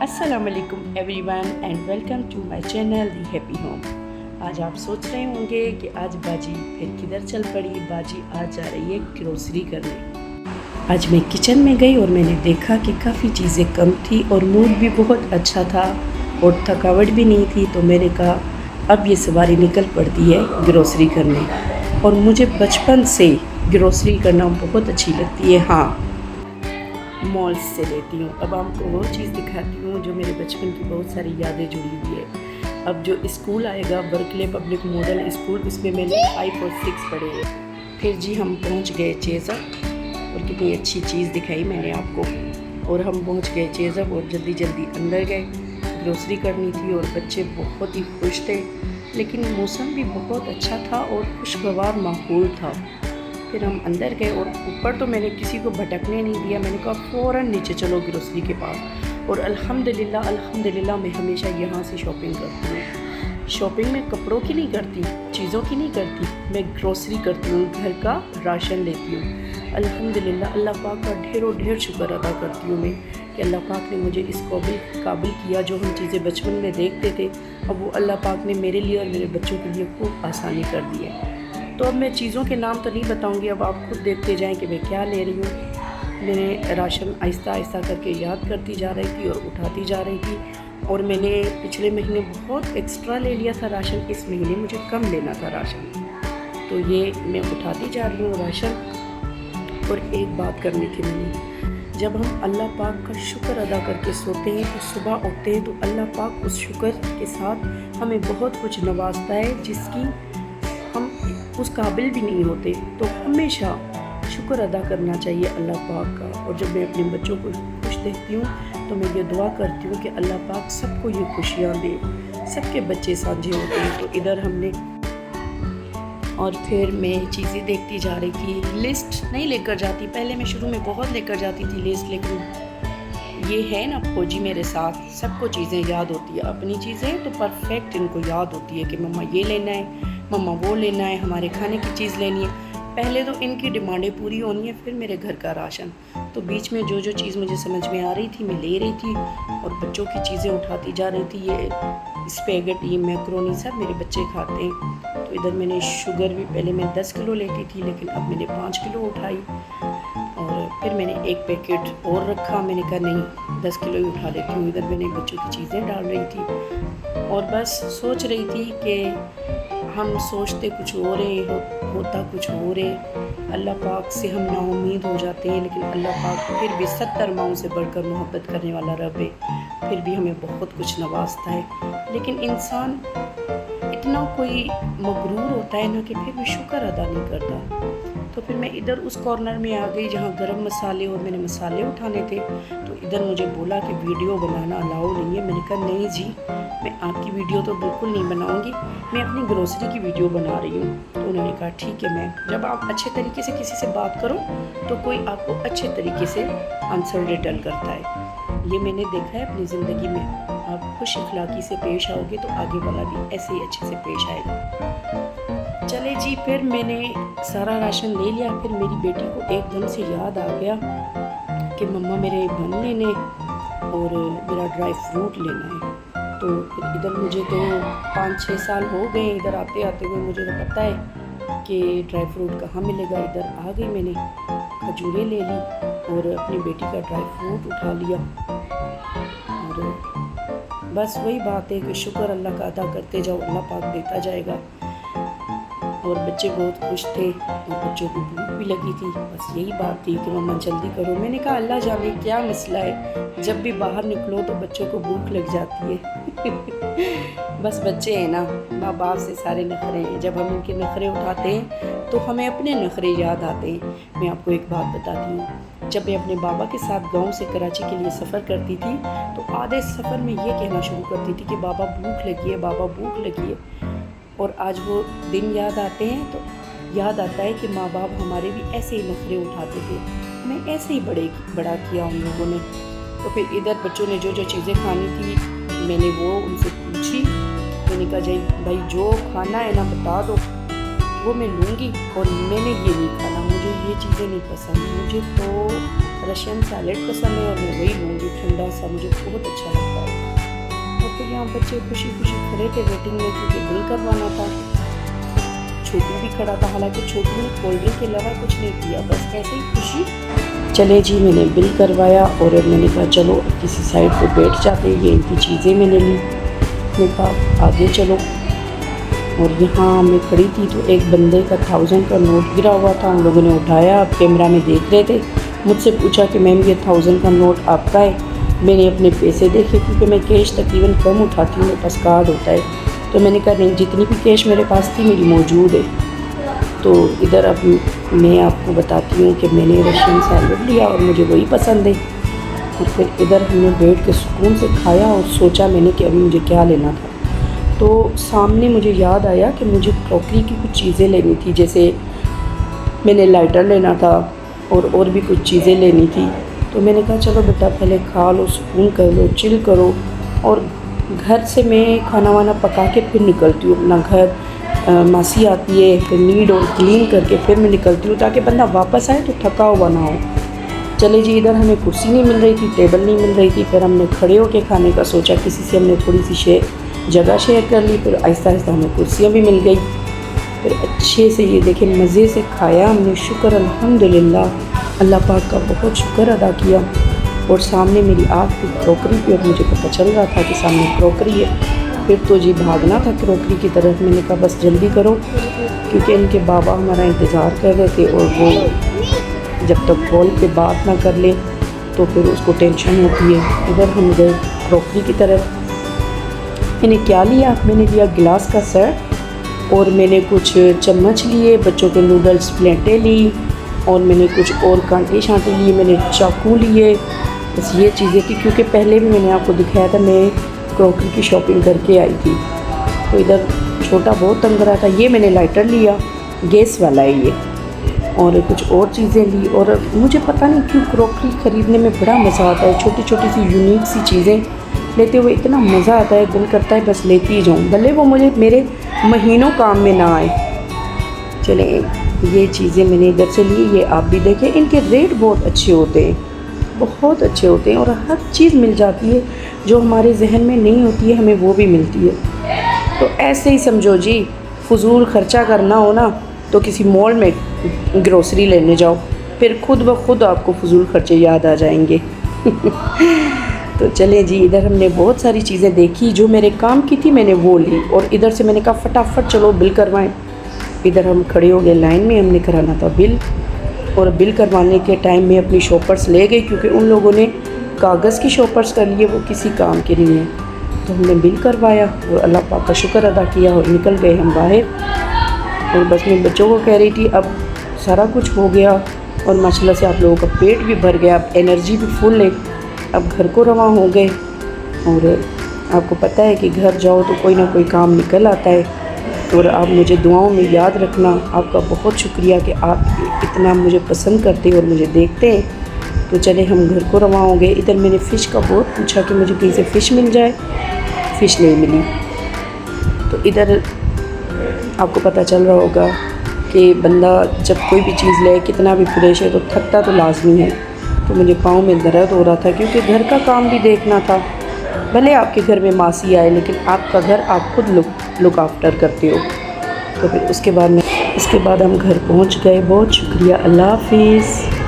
अस्सलाम वालेकुम everyone and welcome to my channel the happy home. आज आप सोच रहे होंगे कि आज बाजी फिर किधर चल पड़ी। बाजी आज जा रही है ग्रोसरी करने। आज मैं किचन में गई और मैंने देखा कि काफ़ी चीज़ें कम थी और मूड भी बहुत अच्छा था और थकावट भी नहीं थी। तो मैंने कहा अब ये सवारी निकल पड़ती है ग्रोसरी करने। और मुझे बचपन से ग्रोसरी करना बहुत अच्छी लगती है। हाँ, मॉल्स से लेती हूँ। अब आपको वो चीज़ दिखाती हूँ जो मेरे बचपन की बहुत सारी यादें जुड़ी हुई है। अब जो स्कूल आएगा बर्कले पब्लिक मॉडल स्कूल, उसमें मैंने 5 और 6 पढ़े हैं। फिर जी हम पहुँच गए चेज़अप और कितनी अच्छी चीज़ दिखाई मैंने आपको। और हम पहुँच गए चेज़अप और जल्दी जल्दी अंदर गए। ग्रोसरी करनी थी और बच्चे बहुत ही खुश थे, लेकिन मौसम भी बहुत अच्छा था और खुशगवार माहौल था। फिर हम अंदर गए और ऊपर तो मैंने किसी को भटकने नहीं दिया। मैंने कहा फ़ौरन नीचे चलो ग्रोसरी के पास। और अल्हम्दुलिल्लाह मैं हमेशा यहाँ से शॉपिंग करती हूँ। शॉपिंग में कपड़ों की नहीं करती, चीज़ों की नहीं करती, मैं ग्रोसरी करती हूँ, घर का राशन लेती हूँ। अल्हम्दुलिल्लाह अल्लाह पाक का ढेरों ढेर शुक्र अदा करती हूँ मैं कि अल्लाह पाक ने मुझे इस काबिल किया। जो हम चीज़ें बचपन में देखते थे, अब वो अल्लाह पाक ने मेरे लिए और मेरे बच्चों के लिए खूब आसानी कर दी है। तो अब मैं चीज़ों के नाम तो नहीं बताऊंगी, अब आप खुद देखते जाएं कि मैं क्या ले रही हूँ। मैंने राशन आहिस्ता आहिस्ता करके याद करती जा रही थी और उठाती जा रही थी। और मैंने पिछले महीने बहुत एक्स्ट्रा ले लिया था राशन, इस महीने मुझे कम लेना था राशन। तो ये मैं उठाती जा रही हूँ राशन। और एक बात करनी थी मैंने, जब हम अल्लाह पाक का शुक्र अदा करके सोते हैं तो सुबह उठते हैं तो अल्लाह पाक उस शुक्र के साथ हमें बहुत कुछ नवाजता है जिसकी हम उस काबिल भी नहीं होते। तो हमेशा शुक्र अदा करना चाहिए अल्लाह पाक का। और जब मैं अपने बच्चों को खुश देखती हूँ तो मैं ये दुआ करती हूँ कि अल्लाह पाक सबको ये खुशियाँ दे। सबके बच्चे साझे होते हैं। तो इधर हमने और फिर मैं चीज़ें देखती जा रही थी। लिस्ट नहीं लेकर जाती, पहले मैं शुरू में बहुत लेकर जाती थी लिस्ट, लेकिन ये है ना फौजी मेरे साथ, सबको चीज़ें याद होती है। अपनी चीज़ें तो परफेक्ट इनको याद होती है कि मम्मा ये लेना है, मम्मा वो लेना है, हमारे खाने की चीज़ लेनी है। पहले तो इनकी डिमांडें पूरी होनी है, फिर मेरे घर का राशन। तो बीच में जो जो चीज़ मुझे समझ में आ रही थी मैं ले रही थी और बच्चों की चीज़ें उठाती जा रही थी। ये स्पेगेटी, मैक्रोनी सब मेरे बच्चे खाते हैं। तो इधर मैंने शुगर भी पहले मैं 10 किलो लेती थी, लेकिन अब मैंने 5 किलो उठाई। और फिर मैंने एक पैकेट और रखा। मैंने कहा नहीं 10 किलो ही उठा लेती हूँ। इधर मैंने बच्चों की चीज़ें डाल रही थी और बस सोच रही थी कि हम सोचते कुछ और है, होता कुछ और है। अल्लाह पाक से हम नाउम्मीद हो जाते हैं, लेकिन अल्लाह पाक फिर भी 70 माओं से बढ़कर मोहब्बत करने वाला रब है। फिर भी हमें बहुत कुछ नवाजता है। लेकिन इंसान इतना कोई मगरूर होता है ना कि फिर भी शुक्र अदा नहीं करता। तो फिर मैं इधर उस कॉर्नर में आ गई जहाँ गरम मसाले और मैंने मसाले उठाने थे। तो इधर मुझे बोला कि वीडियो बनाना अलाउ नहीं है। मैंने कहा नहीं जी, मैं आपकी वीडियो तो बिल्कुल नहीं बनाऊंगी, मैं अपनी ग्रोसरी की वीडियो बना रही हूँ। तो उन्होंने कहा ठीक है मैम, जब आप अच्छे तरीके से किसी से बात करो तो कोई आपको अच्छे तरीके से आंसर रिटर्न करता है। ये मैंने देखा है अपनी ज़िंदगी में। आप खुश इखलाकी से पेश आओगे तो आगे वाला भी ऐसे ही अच्छे से पेश आएगा। चले जी, फिर मैंने सारा राशन ले लिया। फिर मेरी बेटी को एकदम से याद आ गया कि मम्मा मेरे बन लेने और मेरा ड्राई फ्रूट लेना है। तो फिर इधर मुझे तो 5-6 साल हो गए इधर आते आते हुए, मुझे तो पता है कि ड्राई फ्रूट कहाँ मिलेगा। इधर आ गई, मैंने खजूरें ले ली और अपनी बेटी का ड्राई फ्रूट उठा लिया। और बस वही बात है कि शुक्र अल्लाह का अदा करते जाओ, अल्लाह पाक देता जाएगा। और बच्चे बहुत खुश थे और बच्चों को भूख भी लगी थी। बस यही बात थी कि मम्मा जल्दी करो। मैंने कहा अल्लाह जाने क्या मसला है, जब भी बाहर निकलो तो बच्चों को भूख लग जाती है। बस बच्चे हैं ना, माँ बाप से सारे नखरे हैं। जब हम इनके नखरे उठाते हैं तो हमें अपने नखरे याद आते हैं। मैं आपको एक बात बताती हूँ, जब मैं अपने बाबा के साथ गांव से कराची के लिए सफ़र करती थी तो आधे सफ़र में ये कहना शुरू करती थी कि बाबा भूख लगी है, बाबा भूख लगी है। और आज वो दिन याद आते हैं तो याद आता है कि माँ बाप हमारे भी ऐसे ही नखरे उठाते थे, हमें ऐसे ही बड़ा किया उन लोगों ने। तो फिर इधर बच्चों ने जो जो चीज़ें खानी थी मैंने वो उनसे पूछी। मैंने कहा भाई जो खाना है ना बता दो, वो मैं लूँगी। और मैंने ये नहीं खाना, मुझे ये चीज़ें नहीं पसंद, मुझे तो रशियन सैलेड पसंद है और मैं वही लूँगी, ठंडा सा मुझे बहुत अच्छा लगता है। तो यहाँ बच्चे खुशी खुशी खड़े थे वेटिंग में, क्योंकि बिल करवाना था। छोटू भी खड़ा था, हालांकि छोटू ने कोल्ड ड्रिंक के अलावा कुछ नहीं पिया, बस ऐसे ही खुशी। चले जी, मैंने बिल करवाया और मैंने कहा चलो किसी साइड पे बैठ जाते हैं। ये इनकी चीज़ें मैंने ली, मैंने कहा आगे चलो। और यहाँ मैं खड़ी थी तो एक बंदे का 1000 का नोट गिरा हुआ था, उन लोगों ने उठाया, कैमरा में देख रहे थे। मुझसे पूछा कि मैम ये 1000 का नोट आपका है? मैंने अपने पैसे देखे, क्योंकि मैं कैश तकरीबन कम उठाती हूँ, मेरे पास कार्ड होता है। तो मैंने कहा नहीं, जितनी भी कैश मेरे पास थी मेरी मौजूद है। तो इधर अब मैं आपको बताती हूँ कि मैंने रशियन सैलड लिया और मुझे वही पसंद है। और फिर इधर हमने बैठ के सुकून से खाया और सोचा मैंने कि अभी मुझे क्या लेना था। तो सामने मुझे याद आया कि मुझे क्रॉकरी की कुछ चीज़ें लेनी थी, जैसे मैंने लाइटर लेना था और भी कुछ चीज़ें लेनी थी। तो मैंने कहा चलो बेटा पहले खा लो, सुकून कर लो, चिल करो। और घर से मैं खाना वाना पका के फिर निकलती हूँ अपना घर। मासी आती है, फिर नीड और क्लीन करके फिर मैं निकलती हूँ, ताकि बंदा वापस आए तो थका हुआ ना हो। चले जी, इधर हमें कुर्सी नहीं मिल रही थी, टेबल नहीं मिल रही थी। फिर हमने खड़े होकर खाने का सोचा, किसी से हमने थोड़ी सी जगह शेयर कर ली। फिर आहिस्ता आहिस्ता हमें कुर्सियाँ भी मिल गई। फिर अच्छे से ये देखें मज़े से खाया हमने। शुक्र अल्हम्दुलिल्लाह, अल्लाह पाक का बहुत शुक्र अदा किया। और सामने मेरी आँख थी क्रॉकरी पे और मुझे पता चल रहा था कि सामने क्रॉकरी है। फिर तो जी भागना था क्रॉकरी की तरफ। मैंने कहा बस जल्दी करो, क्योंकि इनके बाबा हमारा इंतज़ार कर रहे थे और वो जब तक कॉल पे बात ना कर ले तो फिर उसको टेंशन होती है। इधर हम गए क्रॉकरी की तरफ। मैंने क्या लिया? मैंने लिया गिलास का सेट और मैंने कुछ चम्मच लिए, बच्चों के नूडल्स प्लेटें ली और मैंने कुछ और कांटे शांटे लिए, मैंने चाकू लिए। बस ये चीज़ें थी, क्योंकि पहले भी मैंने आपको दिखाया था मैं क्रॉकरी की शॉपिंग करके आई थी। तो इधर छोटा बहुत तंग रहा था। ये मैंने लाइटर लिया, गैस वाला है ये, और कुछ और चीज़ें ली। और मुझे पता नहीं क्यों क्रॉकरी ख़रीदने में बड़ा मज़ा आता है। छोटी छोटी सी यूनिक सी चीज़ें लेते हुए इतना मज़ा आता है, दिल करता है बस लेती ही जाऊँ, भले वो मुझे मेरे महीनों काम में ना आए। चले, ये चीज़ें मैंने इधर से ली, ये आप भी देखें। इनके रेट बहुत अच्छे होते हैं, बहुत अच्छे होते हैं, और हर चीज़ मिल जाती है जो हमारे जहन में नहीं होती है, हमें वो भी मिलती है। तो ऐसे ही समझो जी, फजूल ख़र्चा करना हो ना तो किसी मॉल में ग्रोसरी लेने जाओ, फिर खुद ब खुद आपको फजूल ख़र्चे याद आ जाएंगे। तो चले जी, इधर हमने बहुत सारी चीज़ें देखी जो मेरे काम की थी, मैंने वो ली। और इधर से मैंने कहा फटाफट चलो बिल करवाएं। इधर हम खड़े हो गए लाइन में, हमने कराना था बिल। और बिल करवाने के टाइम में अपनी शॉपर्स ले गई, क्योंकि उन लोगों ने कागज़ की शॉपर्स कर लिए, वो किसी काम के नहीं है। तो हमने बिल करवाया और अल्लाह पाक का शुक्र अदा किया और निकल गए हम बाहर। और बस मैं बच्चों को कह रही थी अब सारा कुछ हो गया और माशाल्लाह से आप लोगों का पेट भी भर गया, अब एनर्जी भी फुल है, अब घर को रवां हो गए। और आपको पता है कि घर जाओ तो कोई ना कोई काम निकल आता है। और आप मुझे दुआओं में याद रखना। आपका बहुत शुक्रिया कि आप इतना मुझे पसंद करते हैं और मुझे देखते हैं। तो चले हम घर को रवां हो गए। इधर मैंने फ़िश का बहुत पूछा कि मुझे कहीं से फ़िश मिल जाए, फ़िश नहीं मिली। तो इधर आपको पता चल रहा होगा कि बंदा जब कोई भी चीज़ ले, कितना भी फ्रेश है, तो थकता तो लाजमी है। तो मुझे पाँव में दर्द हो रहा था, क्योंकि घर का काम भी देखना था। भले आपके घर में मासी आए, लेकिन आपका घर आप खुद लुक आफ्टर करते हो। तो फिर उसके बाद हम घर पहुंच गए। बहुत शुक्रिया, अल्लाह हाफिज़।